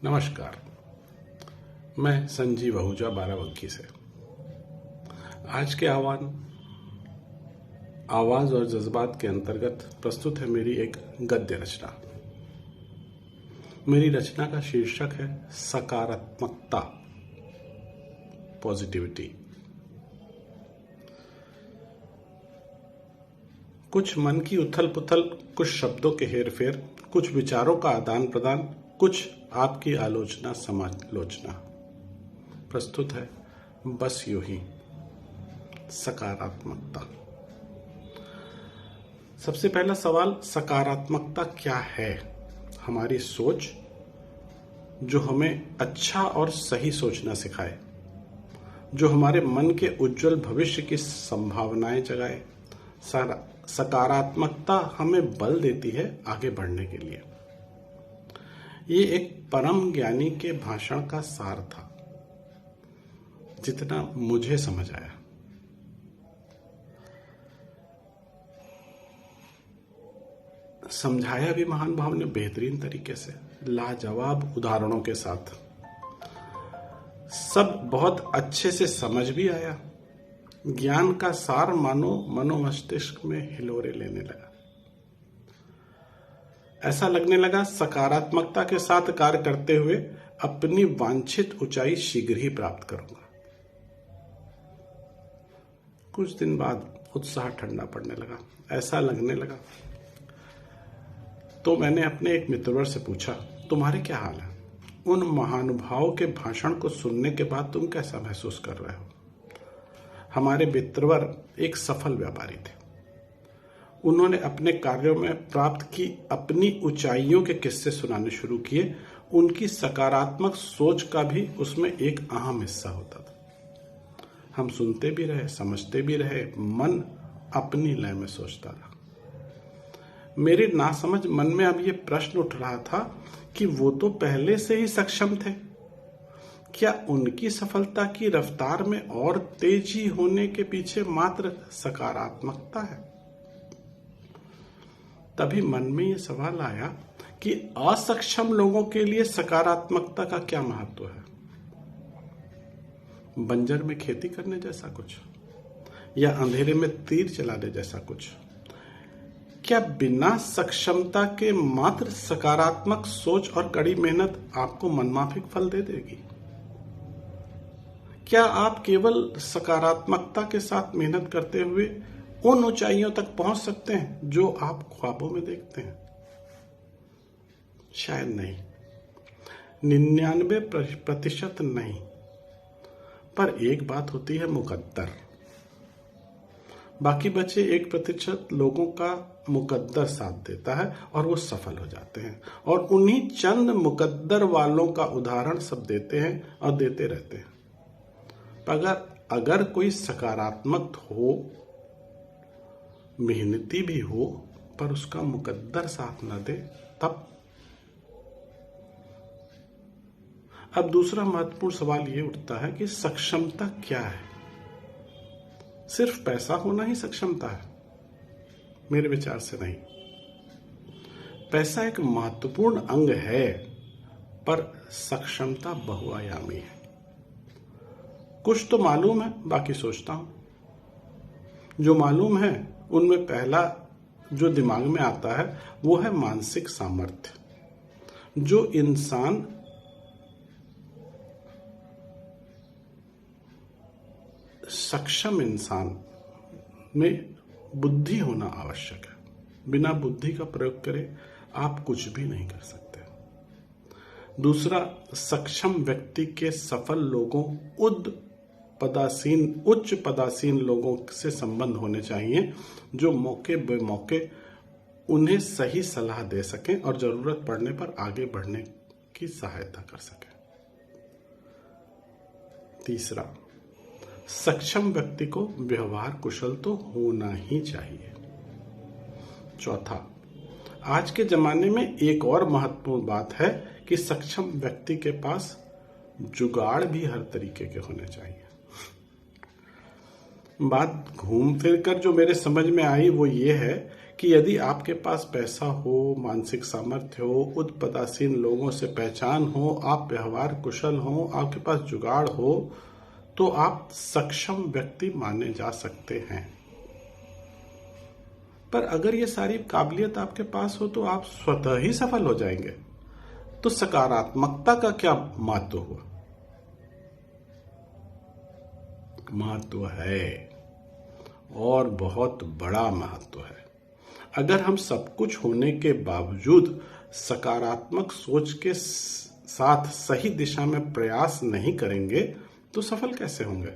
नमस्कार। मैं संजीव आहूजा बाराबंकी से। आज के आह्वान आवाज और जज्बात के अंतर्गत प्रस्तुत है मेरी एक गद्य रचना। मेरी रचना का शीर्षक है सकारात्मकता, पॉजिटिविटी। कुछ मन की उथल पुथल, कुछ शब्दों के हेरफेर, कुछ विचारों का आदान प्रदान, कुछ आपकी आलोचना समालोचना। प्रस्तुत है बस यूं ही सकारात्मकता। सबसे पहला सवाल, सकारात्मकता क्या है? हमारी सोच जो हमें अच्छा और सही सोचना सिखाए, जो हमारे मन के उज्जवल भविष्य की संभावनाएं जगाए। सकारात्मकता हमें बल देती है आगे बढ़ने के लिए। ये एक परम ज्ञानी के भाषण का सार था, जितना मुझे समझ आया। समझाया भी महान भाव ने बेहतरीन तरीके से, लाजवाब उदाहरणों के साथ। सब बहुत अच्छे से समझ भी आया। ज्ञान का सार मानो मनोमस्तिष्क में हिलोरे लेने लगा। ऐसा लगने लगा सकारात्मकता के साथ कार्य करते हुए अपनी वांछित ऊंचाई शीघ्र ही प्राप्त करूंगा। कुछ दिन बाद उत्साह ठंडा पड़ने लगा। ऐसा लगने लगा तो मैंने अपने एक मित्रवर से पूछा, तुम्हारे क्या हाल है? उन महानुभावों के भाषण को सुनने के बाद तुम कैसा महसूस कर रहे हो? हमारे मित्रवर एक सफल व्यापारी थे। उन्होंने अपने कार्यों में प्राप्त की अपनी ऊंचाइयों के किस्से सुनाने शुरू किए। उनकी सकारात्मक सोच का भी उसमें एक अहम हिस्सा होता था। हम सुनते भी रहे, समझते भी रहे, मन अपनी लय में सोचता रहा। मेरे नासमझ मन में अब ये प्रश्न उठ रहा था कि वो तो पहले से ही सक्षम थे। क्या उनकी सफलता की रफ्तार में और तेजी होने के पीछे मात्र सकारात्मकता है? तभी मन में यह सवाल आया कि असक्षम लोगों के लिए सकारात्मकता का क्या महत्व है? बंजर में खेती करने जैसा कुछ, या अंधेरे में तीर चलाने जैसा कुछ? क्या बिना सक्षमता के मात्र सकारात्मक सोच और कड़ी मेहनत आपको मनमाफिक फल दे देगी? क्या आप केवल सकारात्मकता के साथ मेहनत करते हुए उन ऊंचाइयों तक पहुंच सकते हैं जो आप ख्वाबों में देखते हैं? शायद नहीं, 99% नहीं। पर एक बात होती है मुकद्दर। बाकी बचे 1% लोगों का मुकद्दर साथ देता है और वो सफल हो जाते हैं। और उन्हीं चंद मुकद्दर वालों का उदाहरण सब देते हैं और देते रहते हैं। अगर कोई सकारात्मक हो, मेहनती भी हो, पर उसका मुकद्दर साथ न दे, तब। अब दूसरा महत्वपूर्ण सवाल ये उठता है कि सक्षमता क्या है? सिर्फ पैसा होना ही सक्षमता है? मेरे विचार से नहीं। पैसा एक महत्वपूर्ण अंग है, पर सक्षमता बहुआयामी है। कुछ तो मालूम है, बाकी सोचता हूं। जो मालूम है उनमें पहला जो दिमाग में आता है वो है मानसिक सामर्थ्य। जो इंसान सक्षम इंसान में बुद्धि होना आवश्यक है। बिना बुद्धि का प्रयोग करे आप कुछ भी नहीं कर सकते। दूसरा, सक्षम व्यक्ति के सफल लोगों, उच्च पदासीन लोगों से संबंध होने चाहिए, जो मौके बेमौके उन्हें सही सलाह दे सकें और जरूरत पड़ने पर आगे बढ़ने की सहायता कर सकें। तीसरा, सक्षम व्यक्ति को व्यवहार कुशल तो होना ही चाहिए। चौथा, आज के जमाने में एक और महत्वपूर्ण बात है कि सक्षम व्यक्ति के पास जुगाड़ भी हर तरीके के होने चाहिए। बात घूम फिर कर जो मेरे समझ में आई वो ये है कि यदि आपके पास पैसा हो, मानसिक सामर्थ्य हो, उदासीन लोगों से पहचान हो, आप व्यवहार कुशल हो, आपके पास जुगाड़ हो, तो आप सक्षम व्यक्ति माने जा सकते हैं। पर अगर ये सारी काबिलियत आपके पास हो तो आप स्वतः ही सफल हो जाएंगे। तो सकारात्मकता का क्या महत्व हुआ? महत्व है, और बहुत बड़ा महत्व है। अगर हम सब कुछ होने के बावजूद सकारात्मक सोच के साथ सही दिशा में प्रयास नहीं करेंगे तो सफल कैसे होंगे?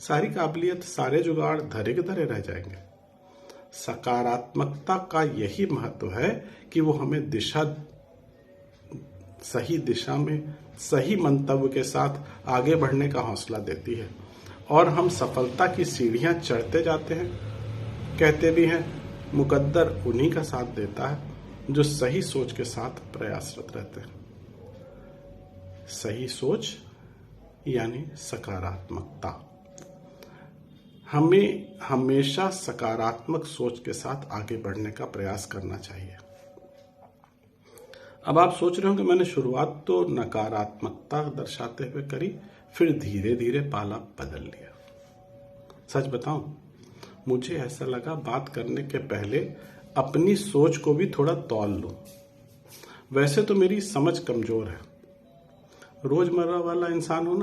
सारी काबिलियत, सारे जुगाड़ धरे के धरे रह जाएंगे। सकारात्मकता का यही महत्व है कि वो हमें सही दिशा में सही मंतव्य के साथ आगे बढ़ने का हौसला देती है, और हम सफलता की सीढ़ियां चढ़ते जाते हैं। कहते भी हैं, मुकद्दर उन्हीं का साथ देता है जो सही सोच के साथ प्रयासरत रहते हैं। सही सोच यानी सकारात्मकता। हमें हमेशा सकारात्मक सोच के साथ आगे बढ़ने का प्रयास करना चाहिए। अब आप सोच रहे हो कि मैंने शुरुआत तो नकारात्मकता दर्शाते हुए करी, फिर धीरे धीरे पाला बदल लिया। सच बताऊं, मुझे ऐसा लगा बात करने के पहले अपनी सोच को भी थोड़ा तौल लूं। वैसे तो मेरी समझ कमजोर है, रोजमर्रा वाला इंसान हूं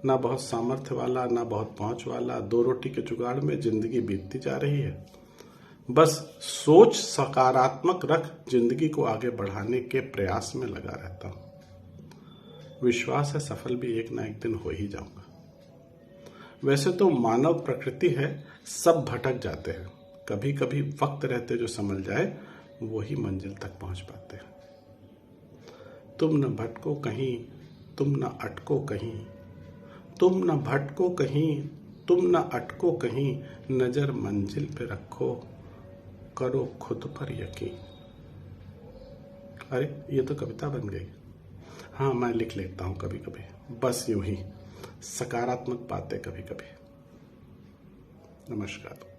ना बहुत सामर्थ्य वाला, ना बहुत पहुंच वाला, दो रोटी के जुगाड़ में जिंदगी बीतती जा रही है। बस सोच सकारात्मक रख जिंदगी को आगे बढ़ाने के प्रयास में लगा रहता हूं। विश्वास है सफल भी एक ना एक दिन हो ही जाऊंगा। वैसे तो मानव प्रकृति है, सब भटक जाते हैं। कभी कभी वक्त रहते जो संभल जाए वही मंजिल तक पहुंच पाते हैं। तुम न भटको कहीं, तुम न अटको कहीं, तुम न भटको कहीं, तुम न अटको कहीं, नजर मंजिल पे रखो, करो खुद पर यकीन। अरे ये तो कविता बन गई। हाँ, मैं लिख लेता हूं कभी कभी, बस यूं ही सकारात्मक बातें कभी कभी। नमस्कार।